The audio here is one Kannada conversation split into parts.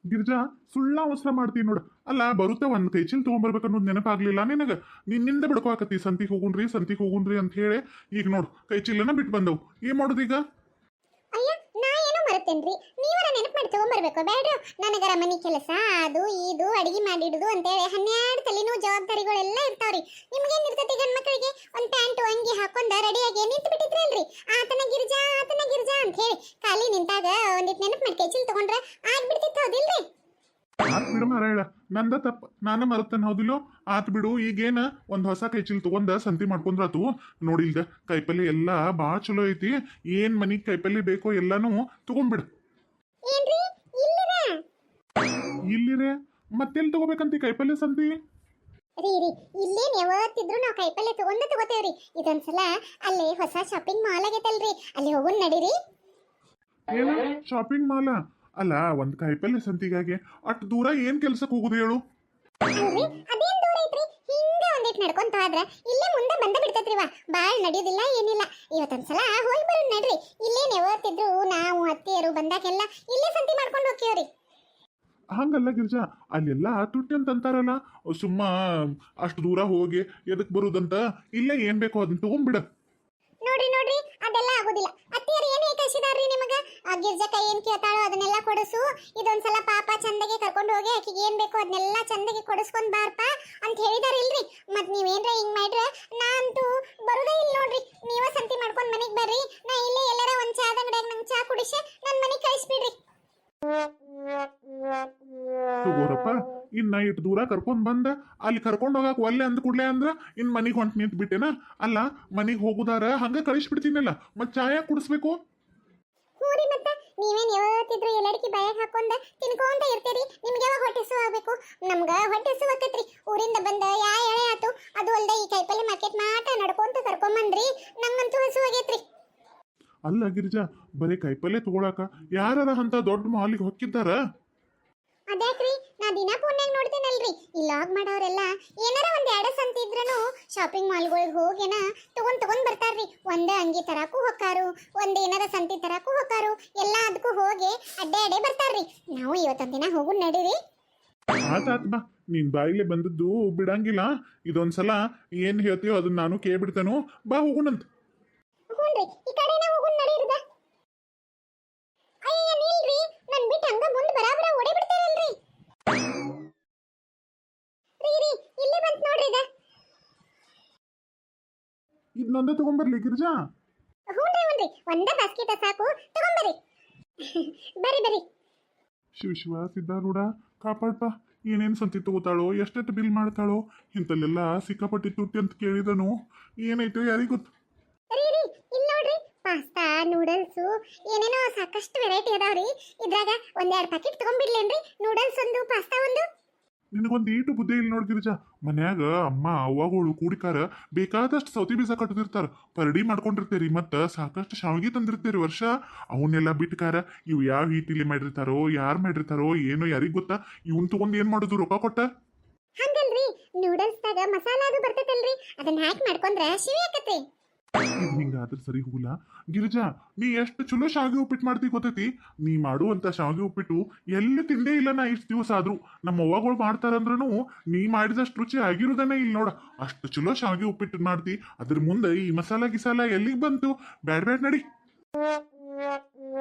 ಗಿರ್ಜಾ ಸುಳ್ಳ ಅವಸರ ಮಾಡ್ತೀನಿ ನೋಡು. ಅಲ್ಲ ಬರುತ್ತೆ ಒಂದ್ ಕೈ ಚೀಲ ತಗೊಂಡ್ಬರ್ಬೇಕು ಅನ್ನೋದು ನೆನಪಾಗ್ಲಿಲ್ಲ ನಿನಗ. ನಿನ್ನಿಂದ ಬಿಡ್ಕೋಕತ್ತಿ ಸಂತಿಗೆ ಹೋಗುಣ್ರಿ ಅಂತ ಹೇಳಿ. ಈಗ ನೋಡು ಕೈ ಚೀಲನ ಬಿಟ್ಟು ಬಂದವು. ಏನ್ ಮಾಡೋದು ಈಗ? ಅಯ್ಯ ನಾ ಏನೋ ಮರತ್ತೇನ್ರಿ, ನೀವರ ನೆನಪು ಮಾಡಿ ತಗೊಂಬರ್ಬೇಕು ಬೇಡ್ರಿ. ನನಗರ ಮನಿ ಕೆಲಸ ಅದು ಇದು ಅಡಿಗೆ ಮಾಡಿಡುದು ಅಂತೇಳಿ 12 ತಲೆನೂ ಜವಾಬ್ದಾರಿಗಳೆಲ್ಲ ಇರ್ತಾವ್ರಿ. ನಿಮ್ಗೇನ್ ಇರ್ತೈತಿ ಗಂಡ್ ಮಕ್ಕಳಿಗೆ? ಒಂದ್ ಪ್ಯಾಂಟು ಅಂಗಿ ಹಾಕೊಂಡ ರೆಡಿಯಾಗಿ ನಿಂತು ಬಿಟ್ಟಿದ್ರಲ್ರಿ, ಆತನ ಗಿರ್ಜಾ ಅಂತ ಹೇಳಿ ಖಾಲಿ ನಿಂತಾಗ ಒಂದಿಟ್ ನೆನಪು ಮಾಡಿ ಕೈಚೀಲ್ ತಗೊಂಡ್ರ ಆಗ್ಬಿಡ್ತಿತ್ತು, ಹೌದಿಲ್ರಿ? ಆತ್ ಬಿಡು ಮಾರಾಯಣ, ನಂದ ತಪ್ಪ, ನಾನ ಮರತ್ತೇನೆ ಹೌದಿಲ್ಲೋ. ಆತ್ ಬಿಡು, ಈಗೇನ ಒಂದ್ ಹೊಸ ಕೈ ಚೀಲ ತಗೊಂಡ ಸಂತಿ ಮಾಡ್ಕೊಂಡ್ರಾತು. ನೋಡಿಲ್ದ ಕೈಪಲ್ಲೆ ಎಲ್ಲಾ ಬಾಳ ಚಲೋ ಐತಿ. ಏನ್ ಮನಿಗ್ ಕೈಪಲ್ಲೆ ಬೇಕೋ ಎಲ್ಲಾನು ತಗೊಂಡ್ಬಿಡು. ಏನ್ರಿ ಇಲ್ಲಿರ? ಇಲ್ಲಿರೇ ಮತ್ತೆಲ್ಲಿ ತಗೋಬೇಕಂತಿ ಕೈಪಲ್ಲೆ ಸಂತಿ? ರೀ ಇಲ್ಲೇನ್ ಯಾವತ್ತಿದ್ರು ನಾವು ಕೈಪಲ್ಲೆ ತಗೋತೇವ್ರಿ. ಇದೊಂದ್ಸಲ ಅಲ್ಲಿ ಹೊಸ ಶಾಪಿಂಗ್ ಮಾಲ್ ಆಗೈತಲ್ರಿ, ಅಲ್ಲಿ ಹೋಗೋಣ ನಡೀರಿ. ಏನ ಶಾಪಿಂಗ್ ಮಾಲ? ಅಲ್ಲ ಒಂದ್ ಕಾಯಿಪಲ್ಲೆ ಸಂತಿಗಾಗಿ ಅಟ್ ದೂರ ಏನ್ ಕೆಲ್ಸಕ್ಕೆ ಹೋಗುದು ಹೇಳು? ಅಲ್ರಿ ಅದೇನ್ ದೂರ ಐತ್ರಿ, ಹಿಂಗ ಒಂದಿಟ್ ನಡ್ಕೊಂತ ಹೋದ್ರ ಇಲ್ಲೇ ಮುಂದೆ ಬಂದ ಬಿಡ್ತೈತ್ರಿವ. ಬಾಳ್ ನಡೆಯೋದಿಲ್ಲ ಏನಿಲ್ಲ. ಇವತ್ತೊಂದ್ಸಲ ಹೋಗಿ ಬರೋಣ ನಡ್ರಿ. ಇಲ್ಲೇನ್ ಯಾವತ್ತಿದ್ರು ನಾವು ಅತ್ತೆಯರು ಬಂದಾಗೆಲ್ಲ ಇಲ್ಲೇ ಸಂತಿ ಮಾಡ್ಕೊಂಡು ಹೋಗ್ತೀವ್ರಿ. ಹಂಗಲ್ಲ ಗಿರ್ಜಾ, ಅಲ್ಲೆಲ್ಲ ತುಟ್ಟಿ ಅಂತ ಅಂತಾರಲ್ಲ, ಸುಮ್ಮ ಅಷ್ಟು ದೂರ ಹೋಗಿ ಎದಕ್ ಬರುದಂತ. ಇಲ್ಲೇ ಏನ್ ಬೇಕೋ ಅದನ್ನ ತಗೊಂಡ್ಬಿಡ. ನೋಡ್ರಿ ಅದೆಲ್ಲ ಆಗೋದಿಲ್ಲ. ಅತ್ತೆಯರು ಏನೇ ಕಳ್ಸಿದಾರ್ರಿ ನಿಮಗ? ಆ ಗಿರ್ಜಕ್ಕ ಏನ್ ಕೇಳ್ತಾಳೋ ಅದನ್ನೆಲ್ಲ ಕೊಡಿಸು. ಇದೊಂದ್ಸಲ ಪಾಪ ಚಂದಗೆ ಕರ್ಕೊಂಡು ಹೋಗಿ ಆಕಿಗೆ ಏನ್ ಬೇಕೋ ಅದನ್ನೆಲ್ಲ ಚಂದಗೆ ಕೊಡಿಸ್ಕೊಂಡ್ ಬಾರ್ಪ ಅಂತ ಹೇಳಿದಾರಿಲ್ರಿ. ಮತ್ ನೀವೇನ್ರ ಹಿಂಗ್ ಮಾಡ್ರ ನಾ ಅಂತೂ ಬರುದೇ ಇಲ್ಲ ನೋಡ್ರಿ. ನೀವ ಸಂತಿ ಮಾಡ್ಕೊಂಡ್ ಮನಿಗ್ ಬರ್ರಿ, ನಾ ಇಲ್ಲೇ ಎಲ್ಲಾರ ಒಂದ್ ಚಾದ ಅಂಗಡಿಯಾಗ ನಂಗೆ ಚಾ ಕುಡಿಸಿ ನನ್ ಮನಿಗ್ ಕಳಿಸ್ಬಿಡ್ರಿ. ತಗೋರಪ್ಪ, ಇನ್ನ ಇಟ್ಟು ದೂರ ಕರ್ಕೊಂಡ್ ಬಂದ ಅಲ್ಲಿ ಕರ್ಕೊಂಡ್ ಹೋಗಾಕ ಒಲ್ಲೆ ಅಂದ್ ಕೂಡ್ಲೆ ಅಂದ್ರ ಇನ್ ಮನಿಗ್ ಹೊಂಟ್ ನಿಂತ್ ಬಿಟ್ಟೆನ. ಅಲ್ಲ ಮನಿಗ್ ಹೋಗುದಾರ ಹಂಗ ಕಳಿಸ್ಬಿಡ್ತೀನಲ್ಲ, ಮತ್ ಚಾಯ ಕುಡಿಸ್ಬೇಕು. ಹೂರಿ ಮತ್ತ ನೀವೇನ್ ಯಾವತ್ತಿದ್ರು ಎಲ್ಲಡಿಕೆ ಬಾಯಾಗ ಹಾಕೊಂಡ ತಿನ್ಕೊಂತ ಇರ್ತೀರಿ. ನಿಮ್ಗೆ ಯಾವಾಗ ಹೊಟ್ಟೆ ಹಸು ಆಗ್ಬೇಕು? ನಮ್ಗ ಹೊಟ್ಟೆ ಹಸು ಆಕತ್ರಿ. ಊರಿಂದ ಬಂದ ಯಾ ಎಳೆ ಆತು. ಅದು ಅಲ್ದ ಈ ಕೈಪಲ್ಲೆ ಮಾರ್ಕೆಟ್ ಮಾಟ ನಡ್ಕೊಂತ ಕರ್ಕೊಂಬಂದ್ರಿ. ನಂಗಂತೂ ಹಸು ಆಗೈತ್ರಿ. ಅಲ್ಲ ಗಿರಿಜಾ, ಬರೀ ಕೈಪಲ್ಲೆ ತಗೊಳಕ ಯಾರ ಅಂತ ದೊಡ್ಡ ಮಾಲಿಗೆ ಹೊಕ್ಕಿದ್ದಾರ? ಅದ್ಯಾಕ್ರಿ, ನಾ ದಿನ ಫೋನ್ಯಾಗ ನೋಡ್ತೇನಲ್ರಿ, ಈ ಲಾಗ್ ಮಾಡೋರೆಲ್ಲ ಏನಾರ ಒಂದ್ ಎರಡು ಸಂತಿ ಇದ್ರನು ಶಾಪಿಂಗ್ ಮಾಲ್ಗಳಿಗೆ ಹೋಗೇನ ತಗೊಂಡ್ ಬರ್ತಾರ್ರಿ. ಒಂದೇ ಅಂಗಿ ತರಾಕು ಹೊಕ್ಕಾರು, ಒಂದ್ ಏನಾರ ಸಂತಿ ತರಾಕು ಹೊಕ್ಕಾರು, ಎಲ್ಲ ಅದಕ್ಕೂ ಹೋಗಿ ಅಡ್ಡೆ ಬರ್ತಾರ್ರಿ. ನಾವು ಇವತ್ತೊಂದ್ ದಿನ ಹೋಗು ನಡೀರಿ. ಆತಾತ್ ಬಾ, ನೀನ್ ಬಾಯಿಲೆ ಬಂದದ್ದು ಬಿಡಂಗಿಲ್ಲ. ಇದೊಂದ್ಸಲ ಏನ್ ಹೇಳ್ತೀಯೋ ಅದನ್ನ ನಾನು ಕೇಳ್ಬಿಡ್ತೇನು. ಬಾ ಹೋಗುಣಂತ. ಹ್ಞೂನ್ರಿ, ಈ ಕಡೆನ ಹೋಗುನ್ ನಡೀರಿದ. ಅಯ್ಯ ನಿಲ್ರಿ, ನನ್ ಬಿಟ್ಟು ಹಂಗ ಮುಂದೆ ಬರಾಬರ ಓಡಿ ಬಿಡ್ತಾರಲ್ರಿ. ರೀ ಇಲ್ಲೇ ಬಂತ್ ನೋಡ್ರಿ ಇದ. ಇದನ್ನೊಂದೇ ತಗೊಂಬರ್ಲಿ ಗಿರಿಜಾ? ಹ್ಞೂನ್ರಿ ಒಂದೇ ಬಾಸ್ಕೆಟ್ ಸಾಕು, ತಗೊಂಬರ್ರಿ. ಬರ್ರಿ. ಶಿವ ಸಿದ್ಧಾರೂಢ ಕಾಪಾಡ್ಪ. ಏನೇನ್ ಸಂತಿ ತಗೋತಾಳೋ, ಎಷ್ಟೆಷ್ಟು ಬಿಲ್ ಮಾಡ್ತಾಳೋ, ಇಂತಲ್ಲೆಲ್ಲ ಸಿಕ್ಕಾಪಟ್ಟಿ ತುಟ್ಟಿ ಅಂತ ಕೇಳಿದನು. ಏನೈತೋ ಯಾರಿಗ್ ಗೊತ್ತು. ರೀ ಇಲ್ಲಿ ನೋಡ್ರಿ, ಪಾಸ್ತಾ ನೂಡಲ್ಸು ಏನೇನೋ ಸಾಕಷ್ಟು ವೆರೈಟಿ ಅದಾವ್ರಿ. ಇದ್ರಾಗ ಒಂದೆರಡು ಪ್ಯಾಕೆಟ್ ತಗೊಂಡ್ಬಿಡ್ಲೇನ್ರಿ? ನೂಡಲ್ಸ್ ಒಂದು, ಪಾಸ್ತಾ ಒಂದು. ನಿನಗೊಂದು ಈಟು ಬುದ್ಧಿ ಇಲ್ಲಿ ನೋಡ್ ಗಿರಿಜಾ. ಮನ್ಯಾಗ ಅಮ್ಮ ಅವ್ವಗಳು ಕೂಡಿಕಾರ ಬೇಕಾದಷ್ಟು ಸೌತಿ ಬೀಜ ಕಟ್ಟದಿರ್ತಾರ, ಪರಡಿ ಮಾಡ್ಕೊಂಡಿರ್ತೀರಿ, ಮತ್ತ ಸಾಕಷ್ಟು ಶಾವಿಗೆ ತಂದಿರ್ತೀರಿ ವರ್ಷ. ಅವನ್ನೆಲ್ಲ ಬಿಟ್ಕಾರ ಇವು ಯಾವ ಹೀಟಿಲಿ ಮಾಡಿರ್ತಾರೋ, ಯಾರು ಮಾಡಿರ್ತಾರೋ ಏನೋ ಯಾರಿಗ್ ಗೊತ್ತಾ. ಇವನ್ ತಗೊಂಡ್ ಏನ್ ಮಾಡುದು ರೊಕ್ಕ ಕೊಟ್ಟ? ಹಂಗಲ್ರಿ, ನೂಡಲ್ಸ್ದಾಗ ಮಸಾಲಾ ಅದು ಬರ್ತೈತಲ್ರಿ, ಅದನ್ನ ಹ್ಯಾಕ್ ಮಾಡ್ಕೊಂಡ್ರ ಶಿವಿ ಆಕತ್ರಿ. ಇದು ಹಿಂಗಾದ್ರೆ ಸರಿ ಹೋಗಿಲ್ಲ ಗಿರಿಜಾ. ನೀ ಎಷ್ಟು ಚಲೋ ಶಾವಿಗೆ ಉಪ್ಪಿಟ್ಟು ಮಾಡ್ತಿ ಗೊತ್ತೈತಿ? ನೀ ಮಾಡುವಂತ ಶಾವಿಗೆ ಉಪ್ಪಿಟ್ಟು ಎಲ್ಲಿ ತಿಂದೇ ಇಲ್ಲ ನಾ ಇಷ್ಟು ದಿವಸ ಆದ್ರೂ. ನಮ್ಮ ಅವ್ವಗಳು ಮಾಡ್ತಾರಂದ್ರೂ ನೀ ಮಾಡಿದಷ್ಟು ರುಚಿ ಆಗಿರುದನ್ನೇ ಇಲ್ಲ ನೋಡ. ಅಷ್ಟು ಚಲೋ ಶಾವಿಗೆ ಉಪ್ಪಿಟ್ಟು ಮಾಡ್ತಿ, ಅದ್ರ ಮುಂದೆ ಈ ಮಸಾಲ ಗಿಸಾಲ ಎಲ್ಲಿಗೆ ಬಂತು? ಬ್ಯಾಡ್ ನಡಿ.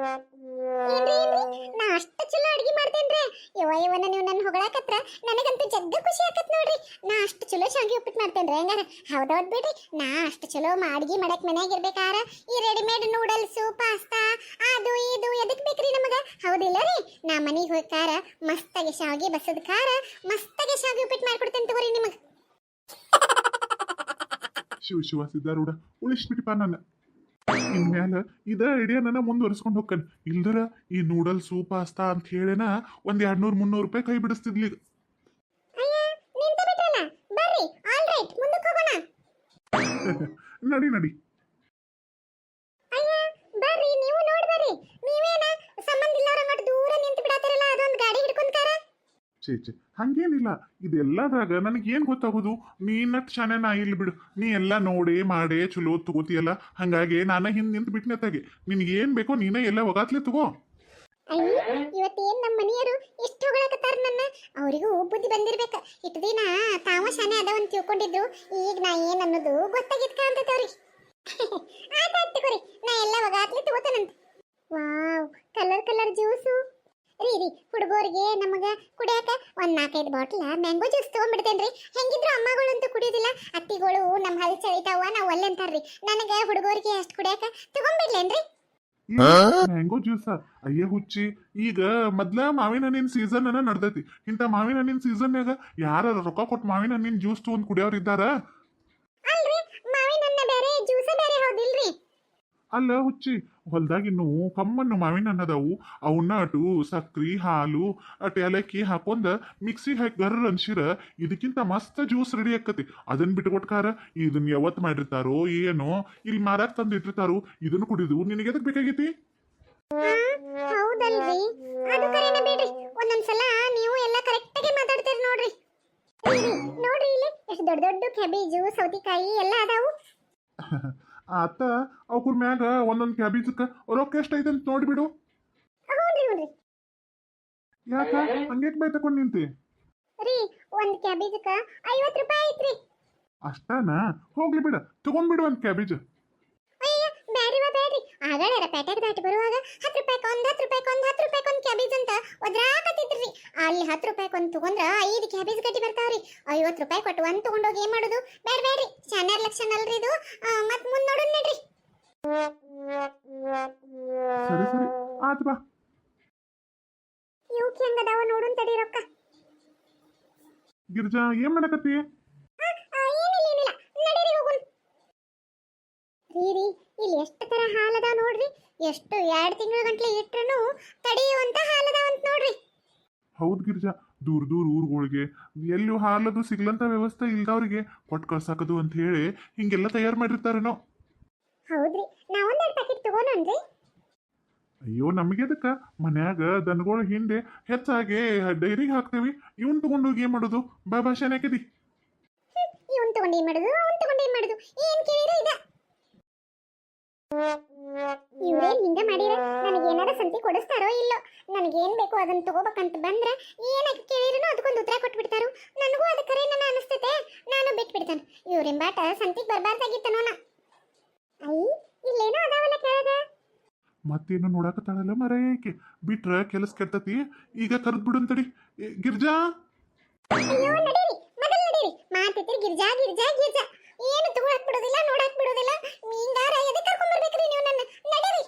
ನಾ ಅಷ್ಟು ಚಲೋ ಅಡ್ಗೆ ಮಾಡ್ತೇನ್ರಿ. ಇವನ ನೀವು ನನ್ನ ಹೊಗಳಾಕತ್ರ ನನಗಂತೂ ಜಗ್ಗ ಖುಷಿ ಆಕತ್ ನೋಡ್ರಿ. ನಾ ಅಷ್ಟು ಚಲೋ ಶಾವಿಗೆ ಉಪ್ಪಿಟ್ಟು ಮಾಡ್ತೇನ್ರಿ. ಹಂಗಾರ ಹೌದೌದ್ ಬಿಡ್ರಿ, ನಾ ಅಷ್ಟು ಚಲೋ ಅಡ್ಗೆ ಮಾಡಕ್ ಮನ್ಯಾಗ ಇರ್ಬೇಕಾರ ಈ ರೆಡಿಮೇಡ್ ನೂಡಲ್ಸು ಪಾಸ್ತಾ ಅದು ಇದು ಎದಕ್ ಬೇಕ್ರಿ ನಮಗ? ಹೌದಿಲ್ಲ ರೀ? ನಾ ಮನಿಗೆ ಹೋಗ್ಕಾರ ಮಸ್ತಾಗಿ ಶಾವಿಗೆ ಬಸದ ಖಾರ ಮಸ್ತಾಗಿ ಶಾವಿಗೆ ಉಪ್ಪಿಟ್ಟು ಮಾಡ್ಕೊಡ್ತೇನೆ ತಗೋರಿ ನಿಮಗ. ಶಿವ ಸಿದ್ಧಾರೂಢ ಉಳಿಸ್ಬಿಟ್ಟಿಪ್ಪ ನನ್ನ. ಇನ್ಮ್ಯಾಲ ಇದ ಐಡಿಯಾ ನನ್ನ ಮುಂದುವರಿಸ್ಕೊಂಡು ಹೋಗ್ಕನ್. ಇಲ್ದರ ಈ ನೂಡಲ್ಸು ಪಾಸ್ತಾ ಅಂತ ಹೇಳೇನ ಒಂದ್ 200-300 ರೂಪಾಯಿ ಕೈ ಬಿಡಿಸ್ತಿದ್ಲಿ. ಅಯ್ಯ ನಿಂತ ಬಿಟ್ರಲ್ಲ, ಬರ್ರಿ ಆಲ್ ರೈಟ್ ಮುಂದಕ್ಕೆ ಹೋಗೋಣ. ನಡಿ. ಅಯ್ಯ ಬರ್ರಿ, ನೀವು ನೋಡ್ ಬರ್ರಿ. ನೀವೇನ ಸಂಬಂಧ ಇಲ್ಲವ್ರಂಗ ದೂರ ನಿಂತು ಬಿಡಾತಾರಲ್ಲ, ಅದೊಂದು ಗಾಡಿ ಹಿಡ್ಕೊಂತಾರ. ಛೇ ಹಂಗೇನಿಲ್ಲ. ಇದೆಲ್ಲದಾಗ ನನಗೇನ್ ಗೊತ್ತಾಗೋದು? ನೀ ನಟ್ ಶಾನೆ, ನಾ ಇಲ್ಲಿ ಬಿಡು. ನೀ ಎಲ್ಲ ನೋಡೇ ಮಾಡೇ ಚಲೋ ತಗೋತಿಯಲ್ಲ, ಹಂಗಾಗಿ ನಾನ ಹಿಂದ್ ನಿಂತು ಬಿಟ್ನೆ ನಿನಗೇನ್ ಬೇಕೋ ನೀನೇ ಎಲ್ಲ ಒಗಾತ್ಲೆ ತಗೋ. ಅಯ್ಯ ಇವತ್ತೇನ್ ನಮ್ಮ ಮನೆಯವರು ಇಷ್ಟು ಅವರಿಗೂ ಬುದ್ಧಿ ಬಂದಿರ್ಬೇಕ. ಇಟ್ಟು ದಿನ ತಾವ ಶಾನೆ ಅದಾವಂತ ತಿಳ್ಕೊಂಡಿದ್ರು, ಈಗ ನಾ ಏನ್ ಅನ್ನೋದು ಗೊತ್ತಾಗಿದ್ಕ ಅಂತೈತೆ ಅವ್ರಿಗೆ. ಆಯ್ತಾಯ್ತು ತಗೋರಿ, ನಾ ಎಲ್ಲ ಒಗಾತ್ಲಿ ತಗೋತಾನಂತ. Wow, colour colour juice. ರೀ ಹುಡುಗರಿಗೆ ನಮಗ ಕುಡಿಯಾಕ ಒಂದ್ 4-5 ಬಾಟ್ಲ ಮ್ಯಾಂಗೋ ಜ್ಯೂಸ್ ತಗೊಂಡ್ಬಿಡ್ತೇನ್ರಿ. ಹೆಂಗಿದ್ರು ಅಮ್ಮಗಳಂತೂ ಕುಡಿಯೋದಿಲ್ಲ, ಅತ್ತಿಗಳು ನಮ್ಮ ಹಲ್ ಚಳಿತಾವ ನಾವು ಒಲ್ಲೆ ಅಂತಾರ್ರಿ. ನನಗ ಹುಡುಗರಿಗೆ ಅಷ್ಟು ಕುಡಿಯಾಕ ತಗೊಂಡ್ಬಿಡ್ಲೇನ್ರಿ? Mango juice? ಅಯ್ಯ ಹುಚ್ಚಿ, ಈಗ ಮೊದ್ಲ ಮಾವಿನ ಹಣ್ಣಿನ ಸೀಸನ್ ಅನ್ನ ನಡ್ದೈತಿ. ಇಂಥ ಮಾವಿನ ಹಣ್ಣಿನ ಸೀಸನ್ಯಾಗ ಯಾರ ರೊಕ್ಕ ಕೊಟ್ಟು ಮಾವಿನ ಹಣ್ಣಿನ ಜ್ಯೂಸ್ ತಗೊಂಡ್ ಕುಡಿಯೋರು ಇದ್ದಾರ? ಅಲ್ರಿ, ಮಾವಿನ ಹಣ್ಣ ಬೇರೆ ಜ್ಯೂಸ ಬೇರೆ ಹೌದಿಲ್ರಿ? ಅಲ್ಲ ಹುಚ್ಚಿ, ಹೊಲ್ದಾಗಿನ್ನು ಕಮ್ಮನ್ನು ಮಾವಿನ ಹಣ್ಣು ಅದಾವು. ಅವನ್ನ ಅಟು ಸಕ್ರಿ ಹಾಲು ಅಟ್ ಏಲಕ್ಕಿ ಹಾಕೊಂಡ ಮಿಕ್ಸಿ ಹಾಕಿ ಗರ್ರ ಅನ್ಸಿರ ಇದಕ್ಕಿಂತ ಮಸ್ತ್ ಜ್ಯೂಸ್ ರೆಡಿ ಆಕತಿ. ಅದನ್ನ ಬಿಟ್ಕೊಟ್ಕಾರ ಇದನ್ನ ಯಾವತ್ ಮಾಡಿರ್ತಾರೋ ಏನೋ, ಇಲ್ಲಿ ಮಾರಾಕ್ ತಂದು ಇಟ್ಟಿರ್ತಾರೋ. ಇದನ್ನು ಕುಡಿದು ನಿನಗೆ ಎದಕ್ ಬೇಕಾಗೈತಿ? ಹೌದಲ್ರಿ, ಅದು ಕರೆನ ಬಿಡ್ರಿ. ಒಂದೊಂದ್ಸಲ ನೀವು ಎಲ್ಲ ಕರೆಕ್ಟ್ ಆಗಿ ಮಾತಾಡ್ತೀರಿ ನೋಡ್ರಿ. ನೋಡ್ರಿ ಇಲ್ಲಿ ಎಷ್ಟು ದೊಡ್ಡ ದೊಡ್ಡ ಕ್ಯಾಬೇಜು ಸೌತಿಕಾಯಿ ಎಲ್ಲ ಅದಾವು. ಆತ ಅವ್ರ ಮ್ಯಾಗ ಒಂದೊಂದು ಕ್ಯಾಬೇಜಕ್ಕ ರೊಕ್ಕ ಎಷ್ಟೈತೆ ಅಂತ ನೋಡ್ಬಿಡು. ಹ್ಞೂನ್ರಿ. ಯಾಕ ಹಂಗೇಕ್ ಬೈ ತಕೊಂಡ್ ನಿಂತಿ? ರೀ, ಒಂದ್ ಕ್ಯಾಬೇಜಕ್ಕ 50 ರೂಪಾಯಿ ಐತ್ರಿ. ಅಷ್ಟಾನ? ಹೋಗ್ಲಿ ಬಿಡ, ತಗೊಂಡ್ಬಿಡು ಒಂದ್ ಕ್ಯಾಬೇಜ್. ಅಯ್ಯ ಬ್ಯಾಡ್ರಿ. ಆಗಳಾರ ಪ್ಯಾಟ್ಯಾಗ ದಾಟಿ ಬರುವಾಗ 10 ರೂಪಾಯಿಕೊಂದು 10 ರೂಪಾಯಿಕೊಂದು 10 ರೂಪಾಯಿಕೊಂದು ಕ್ಯಾಬೇಜ್ ಅಂತ ಒದ್ರಾಕತ್ತಿದ್ರಿ. ಅಲ್ಲಿ 10 ರೂಪಾಯಿಕೊಂದು ತಗೊಂಡ್ರ 5 ಕ್ಯಾಬೇಜ್ ಗಟ್ಟಿ ಬರ್ತಾವ್ರಿ. 50 ರೂಪಾಯಿ ಕೊಟ್ಟು ಒಂದ್ ತಗೊಂಡೋಗಿ ಏನ್ ಮಾಡುದು? ಬ್ಯಾಡ್ರಿ, ಚಾನರ್ ಲಕ್ಷಣ ಅಲ್ರಿ ಇದು. ಮತ್ ಮುಂದ್ ನೋಡೋಣ ನಡ್ರಿ. ಸರಿ ಆತ್ ಬಾ. ಇವಕ್ಕೆ ಹೆಂಗದಾವ ನೋಡುನ್ ತಡಿ ರೊಕ್ಕ. ಗಿರ್ಜಾ, ಏನ್ ಮಾಡಕತ್ತಿ? ಏನಿಲ್ಲ, ನಡೀರಿ ಹೋಗುನ್. ರೀ, ಇಲ್ಲಿ ಎಷ್ಟು ತರ ಹಾಲದಾವ ನೋಡ್ರಿ. ಎಷ್ಟು 2 ತಿಂಗಳ ಗಂಟ್ಲೆ ಇಟ್ರು ತಡೆಯುವಂತ ಹಾಲದಾವಂತ ನೋಡ್ರಿ. ಹೌದ್ ಗಿರ್ಜಾ, ದೂರ ಊರುಗಳಿಗೆ ಎಲ್ಲೂ ಹಾಲದು ಸಿಗ್ಲಂತ ವ್ಯವಸ್ಥೆ ಇಲ್ದವ್ರಿಗೆ ಕೊಟ್ಟು ಕಳ್ಸಾಕದು ಅಂತ ಹೇಳಿ ಹಿಂಗೆಲ್ಲ ತಯಾರು ಮಾಡಿರ್ತಾರೇನೋ. ಹೌದ್ರಿ, ನಾ ಒಂದೆರಡು ಪ್ಯಾಕೆಟ್ ತಗೋಣನ್ರಿ. ಅಯ್ಯೋ, ನಮಗೆದಕ್ಕ ಮನ್ಯಾಗ ದನಗಳು ಹಿಂದೆ ಹೆಚ್ಚಾಗಿ ಡೈರಿಗೆ ಹಾಕ್ತೇವಿ. ಇವನ್ ತಗೊಂಡೋಗಿ ಏನ್ ಮಾಡೋದು? ಬಾ ಶಾನ್ಯಾಕದಿ. ಇವನ್ ತಗೊಂಡು ಏನ್ ಮಾಡುದು, ಅವನ್ ತಗೊಂಡು ಏನ್ ಮಾಡುದು, ಏನ್ ಕೇಳಿರ ಇದ? ಇವ್ರೇನ್ ಹಿಂಗ ಮಾಡಿರ? ನನಗೇನಾರ ಸಂತಿ ಕೊಡಿಸ್ತಾರೋ ಇಲ್ಲೋ? ನನಗೇನ್ ಬೇಕು ಅದನ್ನ ತಗೋಬೇಕಂತ ಬಂದ್ರ ಏನಕ್ಕೆ ಕೇಳಿರನು ಅದಕ್ಕೊಂದು ಉತ್ತರ ಕೊಟ್ಬಿಡ್ತಾರು. ನನಗೂ ಅದ ಕರೆ ನನ್ನ ಅನಿಸ್ತತೆ, ನಾನು ಬಿಟ್ಬಿಡ್ತಾನೆ. ಇವ್ರೆಂಬಾಟ ಸಂತಿಗೆ ಬರ್ಬಾರ್ದಾಗಿತ್ತನೋನ. ಐ, ಇಲ್ಲೇನೋ ಅದಾವಲ್ಲ ಕೆಳಗ. ಮತ್ತೇನು ನೋಡಾಕತ್ತಾಳಲ್ಲ ಮರೈಕೆ, ಬಿಟ್ರ ಕೆಲಸ ಕೆಡ್ತತಿ. ಈಗ ಕರ್ದ್ ಬಿಡುಂತಡಿ. ಗಿರ್ಜಾ, ಅಯ್ಯೋ ನಡೀರಿ, ಮೊದಲು ನಡೀರಿ. ಮಾತಿತ್ತಿರಿ ಗಿರ್ಜಾ. ಏನು ತಗೊಳಕ್ ಬಿಡೋದಿಲ್ಲ, ನೋಡಕ್ ಬಿಡೋದಿಲ್ಲ. ಹಿಂಗಾರ ಎದಕ್ಕೆ ಕರ್ಕೊಂಡ್ ಬರ್ಬೇಕ್ರಿ ನೀವು ನನ್ನ? ನಡೀರಿ.